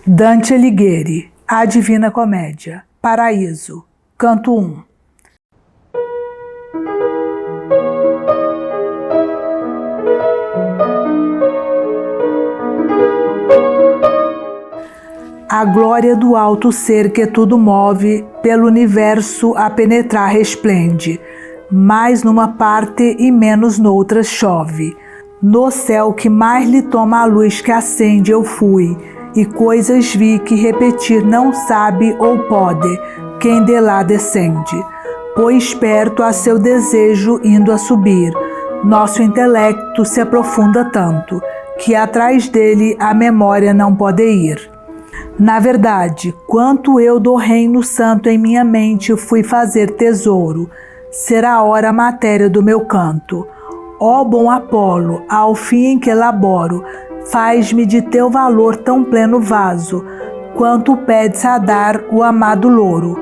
Dante Alighieri, A Divina Comédia, Paraíso, Canto 1. A glória do alto ser que tudo move, pelo universo a penetrar resplende, mais numa parte e menos noutra chove. No céu que mais lhe toma a luz que acende eu fui, e coisas vi que repetir não sabe ou pode quem de lá descende, pois perto a seu desejo indo a subir, nosso intelecto se aprofunda tanto, que atrás dele a memória não pode ir. Na verdade, quanto eu do reino santo em minha mente fui fazer tesouro, será ora a matéria do meu canto. Ó bom Apolo, ao fim em que elaboro, faz-me de teu valor tão pleno vaso, quanto pedes a dar o amado louro.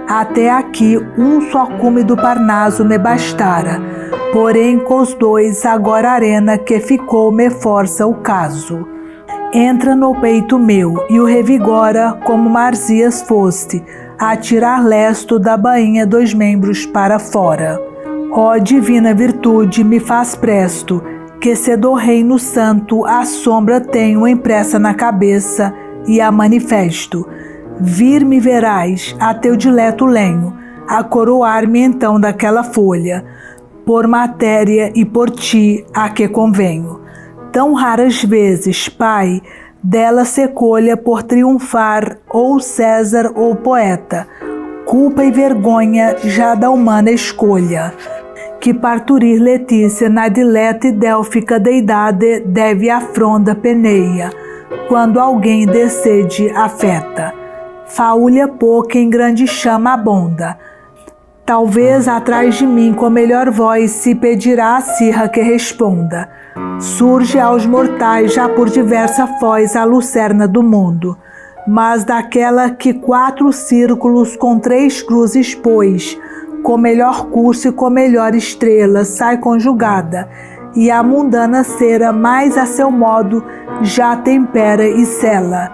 Até aqui um só cume do Parnaso me bastara, porém com os dois agora a arena que ficou me força o caso. Entra no peito meu e o revigora como Marzias foste, a tirar lesto da bainha dos membros para fora. Ó divina virtude, me faz presto, que se do reino santo a sombra tenho impressa na cabeça e a manifesto. Vir me verás a teu dileto lenho, a coroar-me então daquela folha, por matéria e por ti a que convenho. Tão raras vezes, Pai, dela se colha por triunfar ou César ou poeta, culpa e vergonha já da humana escolha, que parturir Letícia na dileta e délfica deidade deve a fronda peneia, quando alguém de sede afeta. Faúlha pouca em grande chama abonda, talvez atrás de mim com melhor voz se pedirá a cirra que responda. Surge aos mortais já por diversa foz a lucerna do mundo, mas daquela que 4 círculos com 3 cruzes pôs, com melhor curso e com melhor estrela sai conjugada, e a mundana cera mais a seu modo já tempera e sela.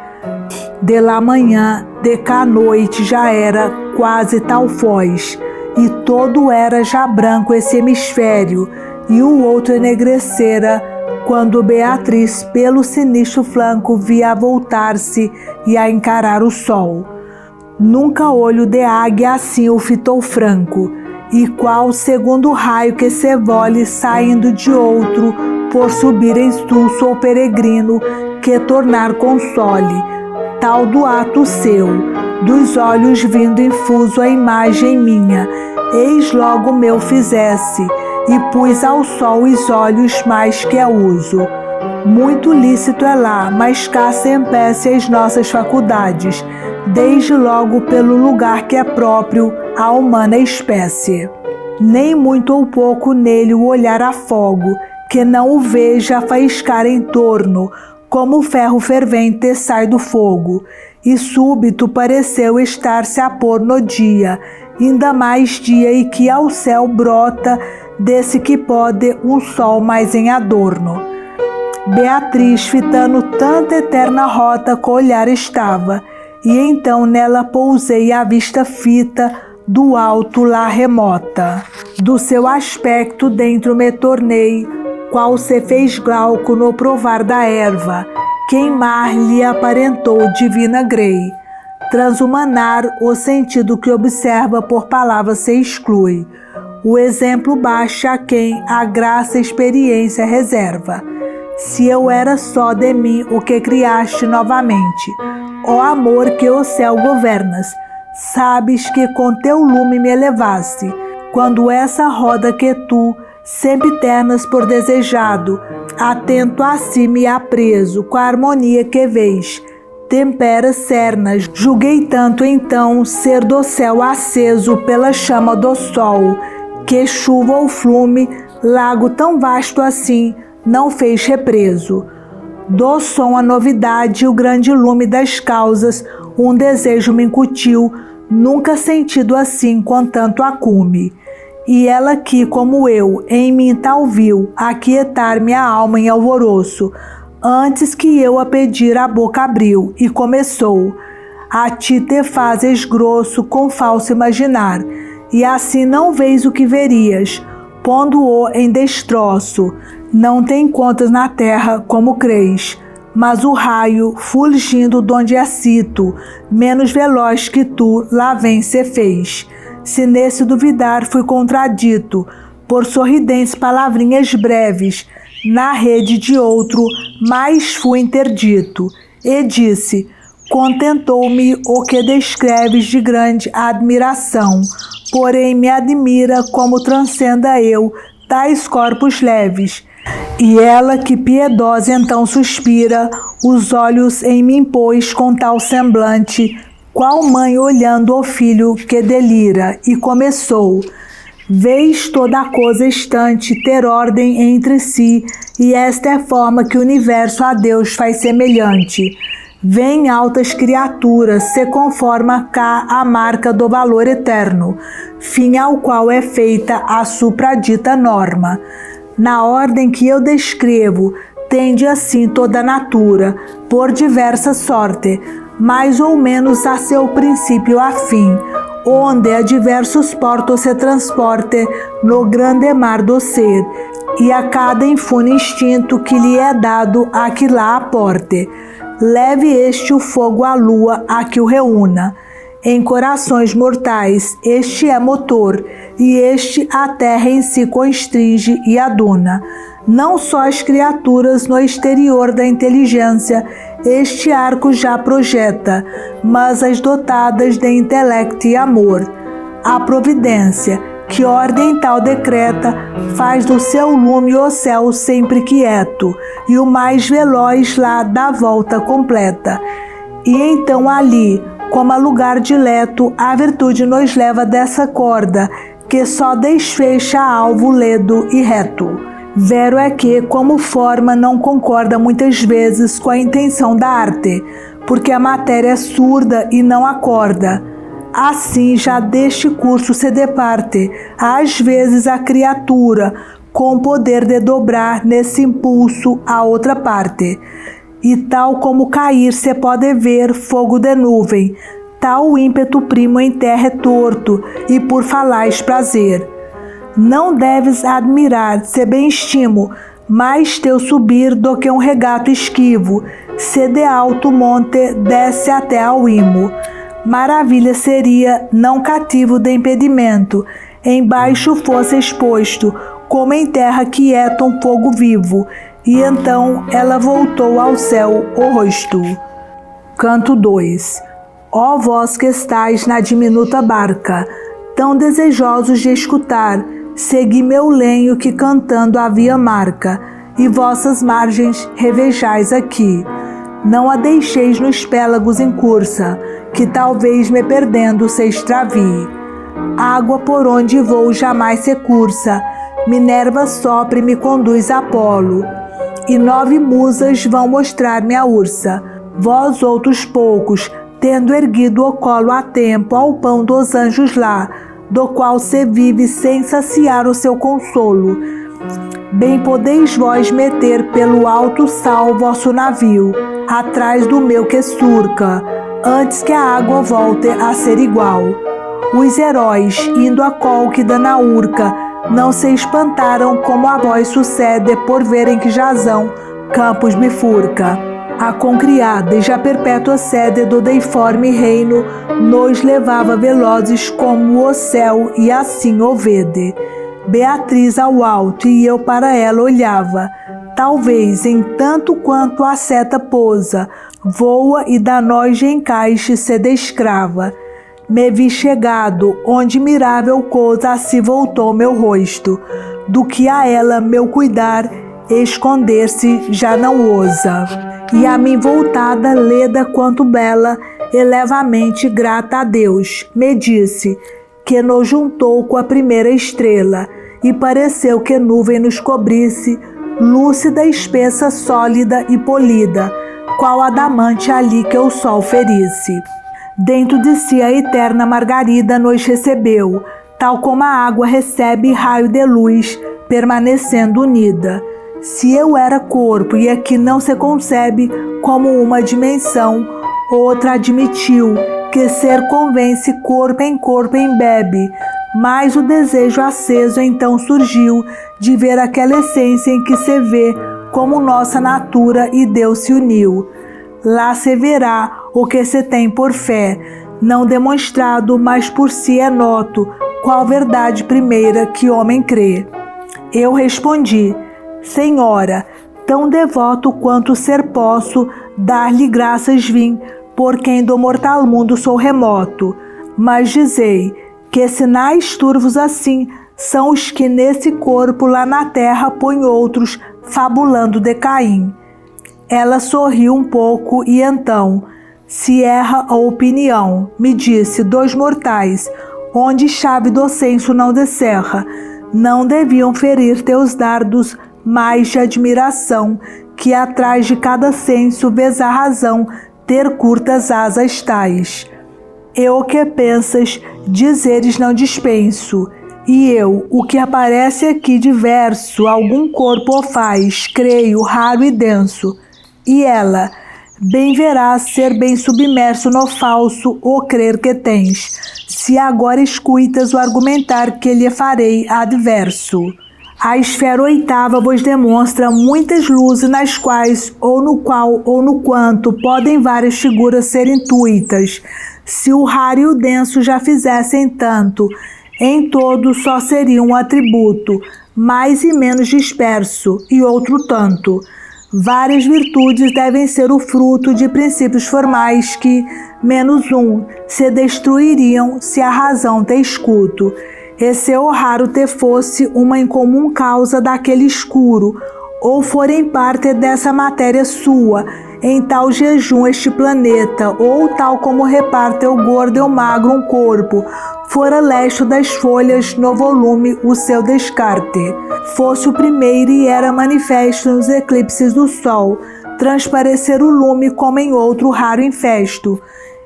De lá manhã, de cá noite já era quase tal foz, e todo era já branco esse hemisfério, e o outro enegrecera, quando Beatriz pelo sinistro flanco via voltar-se e a encarar o sol. Nunca olho de águia assim o fitou franco, e qual segundo raio que se vole saindo de outro, por subir expulso ou peregrino, que tornar console, tal do ato seu, dos olhos vindo infuso a imagem minha, eis logo meu fizesse, e pus ao sol os olhos mais que a uso. Muito lícito é lá, mas cá se empece as nossas faculdades, desde logo pelo lugar que é próprio à humana espécie. Nem muito ou pouco nele o olhar afogo, que não o veja faiscar em torno, como o ferro fervente sai do fogo, e súbito pareceu estar-se a pôr no dia, ainda mais dia e que ao céu brota, desse que pode um sol mais em adorno. Beatriz, fitando tanta eterna rota com olhar estava, e então nela pousei a vista fita do alto lá remota. Do seu aspecto dentro me tornei, qual se fez glauco no provar da erva, queimar lhe aparentou divina grei. Transhumanar o sentido que observa por palavra se exclui. O exemplo baixa a quem a graça e experiência reserva. Se eu era só de mim o que criaste novamente, ó amor que o céu governas, sabes que com teu lume me elevaste, quando essa roda que tu sempre ternas por desejado, atento a si me apreso, com a harmonia que vês, tempera cernas, julguei tanto então ser do céu aceso pela chama do sol, que chuva ou flume, lago tão vasto assim, não fez represo. Do som a novidade, o grande lume das causas, um desejo me incutiu, nunca sentido assim com tanto acume. E ela que, como eu, em mim tal viu, aquietar minha alma em alvoroço, Antes que eu a pedir, a boca abriu e começou: a ti te fazes grosso com falso imaginar, e assim não vês o que verias, pondo-o em destroço. Não te encontras na terra como crês, mas o raio, fulgindo donde é cito, menos veloz que tu, lá vem se fez. Se nesse duvidar fui contradito, por sorridentes palavrinhas breves, na rede de outro mais fui interdito, e disse: contentou-me o que descreves de grande admiração, porém me admira como transcenda eu tais corpos leves. E ela, que piedosa então suspira, os olhos em mim pôs com tal semblante, qual mãe olhando o filho que delira, e começou: vês toda a coisa estante ter ordem entre si, e esta é forma que o universo a Deus faz semelhante. Vêm altas criaturas, se conforma cá a marca do valor eterno, fim ao qual é feita a supradita norma. Na ordem que eu descrevo, tende assim toda a natura, por diversa sorte, mais ou menos a seu princípio afim, onde a diversos portos se transporte no grande mar do ser, e a cada infune instinto que lhe é dado a que lá aporte. Leve este o fogo à lua a que o reúna. Em corações mortais este é motor, e este a terra em si constringe e aduna. Não só as criaturas no exterior da inteligência este arco já projeta, mas as dotadas de intelecto e amor. A providência, que ordem tal decreta, faz do seu lume o céu sempre quieto, e o mais veloz lá dá volta completa. E então ali, como a lugar dileto, a virtude nos leva dessa corda, que só desfecha alvo ledo e reto. Vero é que, como forma, não concorda muitas vezes com a intenção da arte, porque a matéria é surda e não acorda. Assim, já deste curso se departe, às vezes a criatura, com o poder de dobrar nesse impulso a outra parte. E tal como cair se pode ver fogo de nuvem, tal o ímpeto primo em terra é torto, e por falais prazer. Não deves admirar, se bem estimo, mais teu subir do que um regato esquivo, se de alto monte desce até ao imo. Maravilha seria, não cativo de impedimento, embaixo fosse exposto, como em terra quieta um fogo vivo, e então ela voltou ao céu o rosto. Canto 2. Ó vós que estais na diminuta barca, tão desejosos de escutar, segui meu lenho que cantando havia marca, e vossas margens revejais aqui. Não a deixeis nos pélagos em cursa, que talvez me perdendo se extravie. Água por onde vou jamais se cursa, Minerva sopra e me conduz a Apolo, e 9 musas vão mostrar-me a ursa. Vós outros poucos, tendo erguido o colo a tempo ao pão dos anjos lá, do qual se vive sem saciar o seu consolo. Bem podeis vós meter pelo alto sal vosso navio, atrás do meu que surca, antes que a água volte a ser igual. Os heróis, indo a Cólquida na Urca, não se espantaram como a vós sucede por verem que Jasão campos bifurca. A concriada e já perpétua sede do deiforme reino nos levava velozes como o céu, e assim o vede. Beatriz ao alto, e eu para ela olhava. Talvez, em tanto quanto a seta pousa, voa e da noite encaixe se descrava. Me vi chegado, onde mirável coisa assim voltou meu rosto, do que a ela meu cuidar esconder-se já não ousa. E a mim voltada, leda quanto bela, elevamente grata a Deus, me disse que nos juntou com a primeira estrela, e pareceu que nuvem nos cobrisse, lúcida, espessa, sólida e polida, qual adamante ali que o sol ferisse. Dentro de si a eterna Margarida nos recebeu, tal como a água recebe raio de luz, permanecendo unida. Se eu era corpo e aqui não se concebe como uma dimensão, outra admitiu que ser convence corpo embebe, mas o desejo aceso então surgiu de ver aquela essência em que se vê como nossa natura e Deus se uniu. Lá se verá o que se tem por fé, não demonstrado, mas por si é noto, qual verdade primeira que homem crê. Eu respondi: Senhora, tão devoto quanto ser posso, dar-lhe graças vim, por quem do mortal mundo sou remoto. Mas dizei que sinais turvos assim são os que nesse corpo lá na terra põe outros, fabulando de Caim. Ela sorriu um pouco e então, se erra a opinião, me disse: 2 mortais, onde chave do senso não descerra, não deviam ferir teus dardos mais de admiração, que atrás de cada senso vês a razão ter curtas asas tais. Eu o que pensas, dizeres não dispenso, e eu, o que aparece aqui diverso, algum corpo o faz, creio, raro e denso. E ela, bem verás ser bem submerso no falso o crer que tens, se agora escutas o argumentar que lhe farei adverso. A esfera oitava vos demonstra muitas luzes nas quais, ou no qual, ou no quanto, podem várias figuras ser intuitas. Se o raro e o denso já fizessem tanto, em todo só seria um atributo, mais e menos disperso, e outro tanto. Várias virtudes devem ser o fruto de princípios formais que, menos um, se destruiriam se a razão te escuto. E se o raro te fosse uma incomum causa daquele escuro, ou for em parte dessa matéria sua, em tal jejum este planeta, ou tal como reparte o gordo e o magro um corpo, fora leste das folhas no volume o seu descarte. Fosse o primeiro e era manifesto nos eclipses do sol, transparecer o lume como em outro raro infesto.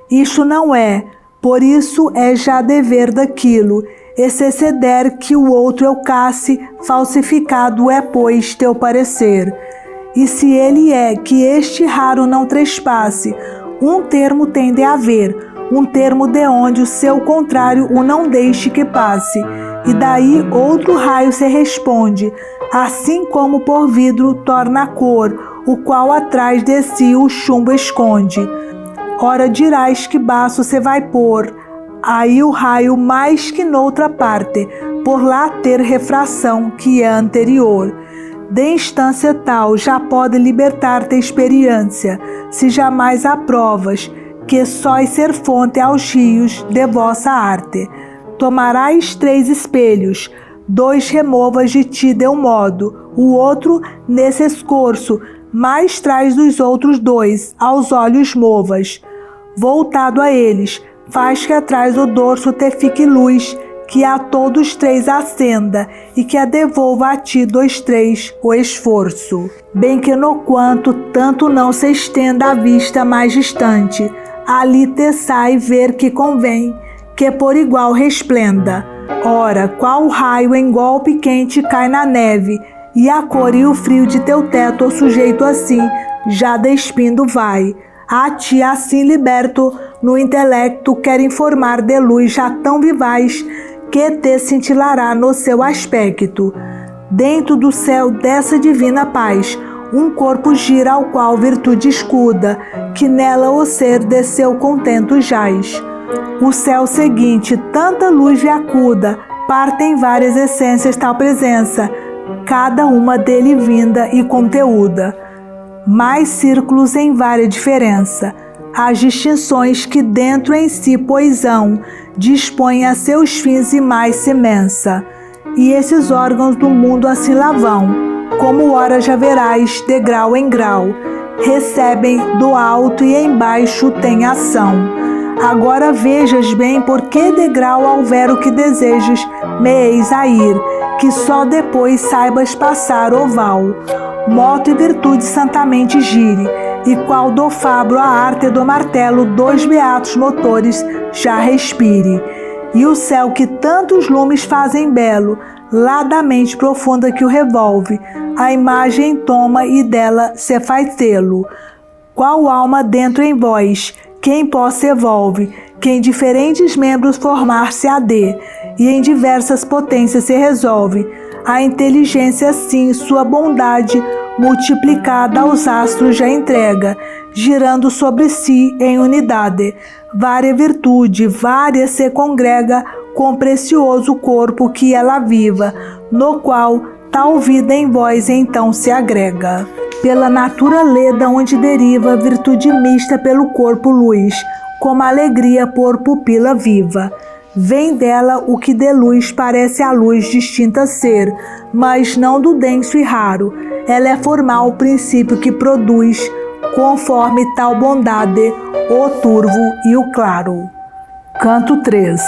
Isto não é, por isso é já dever daquilo, e se exceder que o outro eucasse, falsificado é, pois, teu parecer. E se ele é que este raro não trespasse, um termo tem de haver, um termo de onde o seu contrário o não deixe que passe, e daí outro raio se responde, assim como por vidro torna a cor, o qual atrás de si o chumbo esconde. Ora dirás que baço se vai pôr, aí o raio mais que noutra parte, por lá ter refração que é anterior. De instância tal já pode libertar-te experiência, se jamais aprovas, que sóis ser fonte aos rios de vossa arte. Tomarás 3 espelhos, 2 removas de ti de um modo, o outro nesse escorço, mais traz dos outros 2, aos olhos movas. Voltado a eles, faz que atrás o dorso te fique luz, que a todos 3 acenda, e que a devolva a ti 2, 3 o esforço. Bem que no quanto tanto não se estenda a vista mais distante, ali te sai ver que convém, que por igual resplenda. Ora, qual raio em golpe quente cai na neve, e a cor e o frio de teu teto o sujeito assim, já despindo vai. A ti assim liberto, no intelecto quer informar de luz já tão vivaz, que te cintilará no seu aspecto. Dentro do céu dessa divina paz, um corpo gira ao qual virtude escuda, que nela o ser de seu contento jaz. O céu seguinte, tanta luz lhe acuda, partem várias essências tal presença, cada uma dele vinda e conteúda. Mais círculos em vária diferença, as distinções que dentro em si poisão, dispõe a seus fins e mais imensa. E esses órgãos do mundo assim lá vão, como ora já verás, de grau em grau, recebem do alto e embaixo tem ação. Agora vejas bem por que degrau houver o que desejas, me eis a ir, que só depois saibas passar oval. Moto e virtude santamente gire, e qual do fabro a arte do martelo 2 beatos motores já respire. E o céu que tantos lumes fazem belo, lá da mente profunda que o revolve, a imagem toma e dela se faz tê-lo. Qual alma dentro em vós, quem possa evolve, que em diferentes membros formar-se há de, e em diversas potências se resolve. A inteligência assim sua bondade multiplicada aos astros já entrega, girando sobre si em unidade. Vária virtude, vária se congrega com precioso corpo que ela viva, no qual tal vida em vós então se agrega. Pela natura leda onde deriva virtude mista pelo corpo luz, como alegria por pupila viva. Vem dela o que de luz parece a luz distinta ser, mas não do denso e raro. Ela é formal o princípio que produz, conforme tal bondade, o turvo e o claro. Canto 3.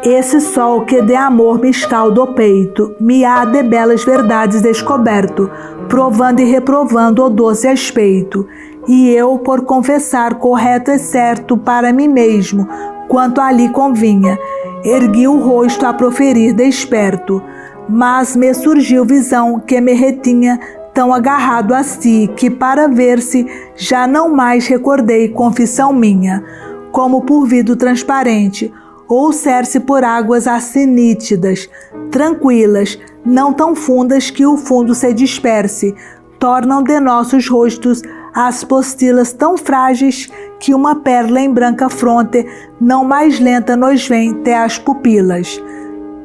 Esse sol que de amor me escalda o peito, me há de belas verdades descoberto, provando e reprovando o doce respeito. E eu, por confessar correto e certo para mim mesmo, quanto ali convinha, ergui o rosto a proferir desperto. Mas me surgiu visão que me retinha tão agarrado a si, que para ver-se já não mais recordei confissão minha, como por vidro transparente, ou ser-se por águas assim nítidas, tranquilas, não tão fundas que o fundo se disperse, tornam de nossos rostos as postilas tão frágeis que uma pérola em branca fronte não mais lenta nos vem até as pupilas.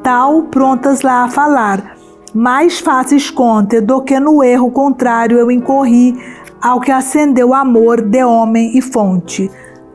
Tal prontas lá a falar, mais fáceis conte do que no erro contrário eu incorri ao que acendeu o amor de homem e fonte.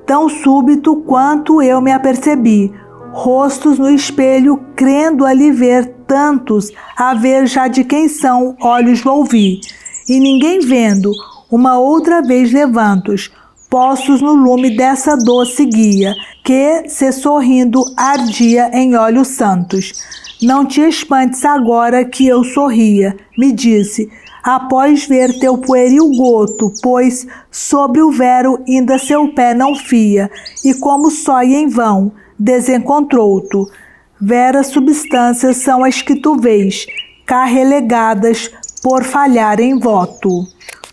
Tão súbito quanto eu me apercebi, rostos no espelho, crendo ali ver tantos, a ver já de quem são, olhos volvi. E ninguém vendo, uma outra vez levantos, postos no lume dessa doce guia, que, se sorrindo, ardia em olhos santos. Não te espantes agora que eu sorria, me disse, após ver teu pueril goto, pois sobre o vero ainda seu pé não fia, e como sói em vão, desencontrou-tu. Veras substâncias são as que tu vês, cá relegadas por falhar em voto.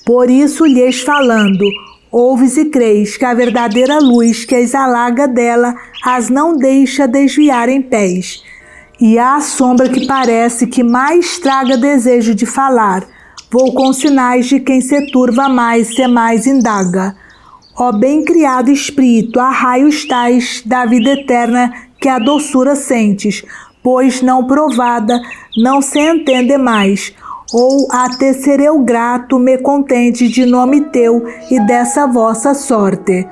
Por isso lhes falando, ouves e crês que a verdadeira luz que as alaga dela as não deixa desviar em pés. E há a sombra que parece que mais traga desejo de falar, vou com sinais de quem se turva mais, se mais indaga. Ó bem-criado espírito, há raios tais da vida eterna que a doçura sentes, pois não provada, não se entende mais, ou até ser eu grato me contente de nome teu e dessa vossa sorte,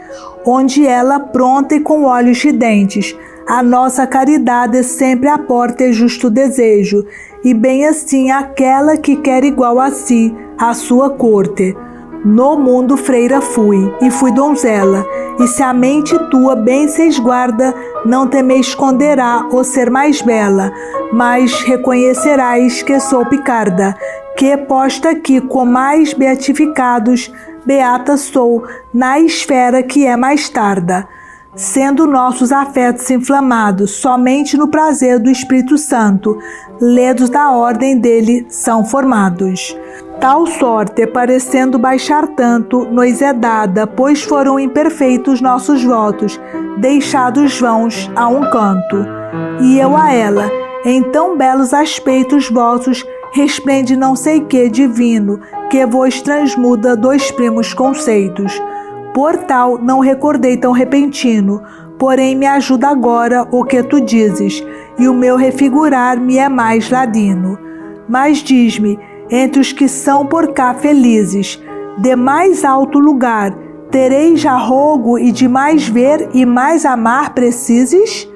onde ela pronta e com olhos ridentes, a nossa caridade sempre aporta e justo desejo, e bem assim aquela que quer igual a si, a sua corte. No mundo freira fui, e fui donzela, e se a mente tua bem se esguarda, não te me esconderá o ser mais bela, mas reconhecerás que sou picarda, que posta aqui com mais beatificados, beata sou, na esfera que é mais tarda. Sendo nossos afetos inflamados somente no prazer do Espírito Santo, ledos da ordem dele são formados. Tal sorte, parecendo baixar tanto, nos é dada, pois foram imperfeitos nossos votos, deixados vãos a um canto. E eu a ela, em tão belos aspeitos vossos, resplende não sei que divino, que vos transmuda dois primos conceitos. Por tal, não recordei tão repentino, porém me ajuda agora o que tu dizes, e o meu refigurar me é mais ladino. Mas diz-me, entre os que são por cá felizes, de mais alto lugar, tereis já rogo e de mais ver e mais amar precises?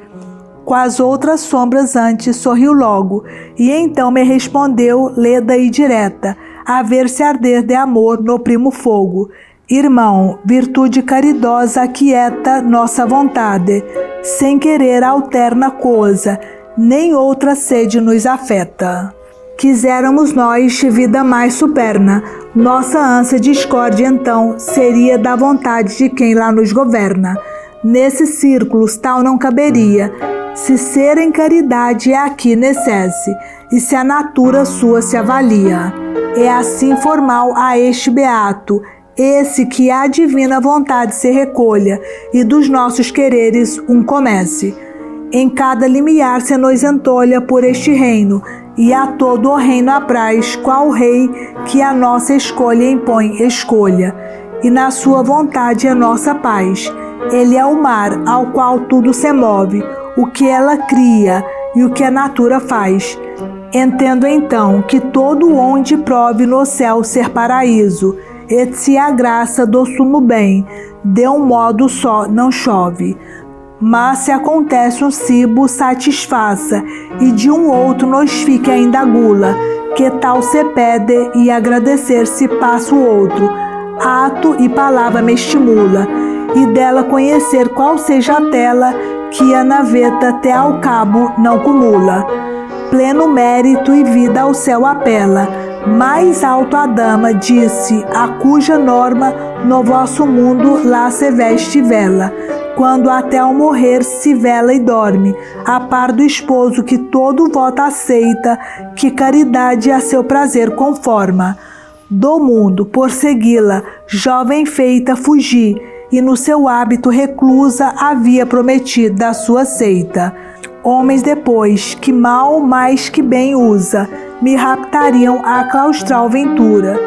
Com as outras sombras antes sorriu logo, e então me respondeu leda e direta, a ver-se arder de amor no primo fogo. Irmão, virtude caridosa aquieta nossa vontade, sem querer alterna coisa, nem outra sede nos afeta. Quiséramos nós vida mais superna, nossa ânsia discórdia então seria da vontade de quem lá nos governa. Nesses círculos tal não caberia, se ser em caridade é aqui necesse, e se a natura sua se avalia. É assim formal a este beato, esse que a divina vontade se recolha, e dos nossos quereres comece. Em cada limiar se nos entolha por este reino, e a todo o reino apraz, qual rei que a nossa escolha impõe escolha, e na sua vontade é nossa paz. Ele é o mar, ao qual tudo se move, o que ela cria e o que a natura faz. Entendo então que todo onde prove no céu ser paraíso, e se a graça do sumo bem, de um modo só não chove. Mas se acontece um cibo satisfaça, e de um outro nos fique ainda a gula, que tal se pede e agradecer se passa o outro, ato e palavra me estimula, e dela conhecer qual seja a tela, que a naveta até ao cabo não cumula. Pleno mérito e vida ao céu apela, mais alto a dama disse, a cuja norma no vosso mundo lá se veste e vela, quando até ao morrer se vela e dorme, a par do esposo que todo voto aceita, que caridade a seu prazer conforma. Do mundo, por segui-la, jovem feita, fugi, e no seu hábito reclusa havia prometido da sua seita. Homens depois, que mal mais que bem usa, me raptariam a claustral ventura.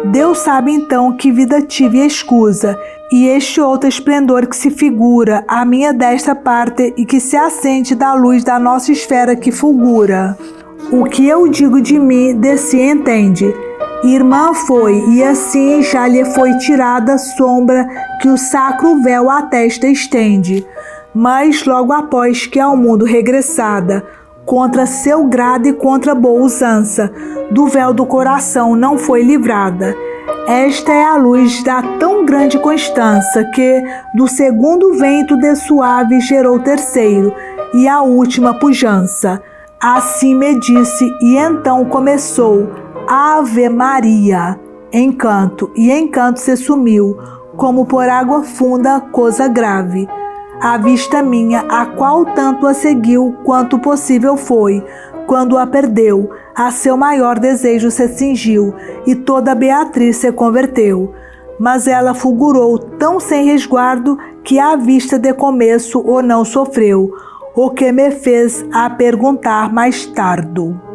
Deus sabe então que vida tive e escusa, e este outro esplendor que se figura a minha desta parte e que se acende da luz da nossa esfera que fulgura. O que eu digo de mim, de si entende. Irmã foi, e assim já lhe foi tirada a sombra que o sacro véu à testa estende. Mas logo após que ao mundo regressada, contra seu grado e contra boa usança, do véu do coração não foi livrada. Esta é a luz da tão grande constância que do segundo vento de suave gerou terceiro e a última pujança. Assim me disse e então começou Ave Maria, encanto, e encanto se sumiu, como por água funda, coisa grave. A vista minha, a qual tanto a seguiu quanto possível foi, quando a perdeu, a seu maior desejo se cingiu, e toda Beatriz se converteu. Mas ela fulgurou tão sem resguardo, que a vista de começo o não sofreu, o que me fez a perguntar mais tardo.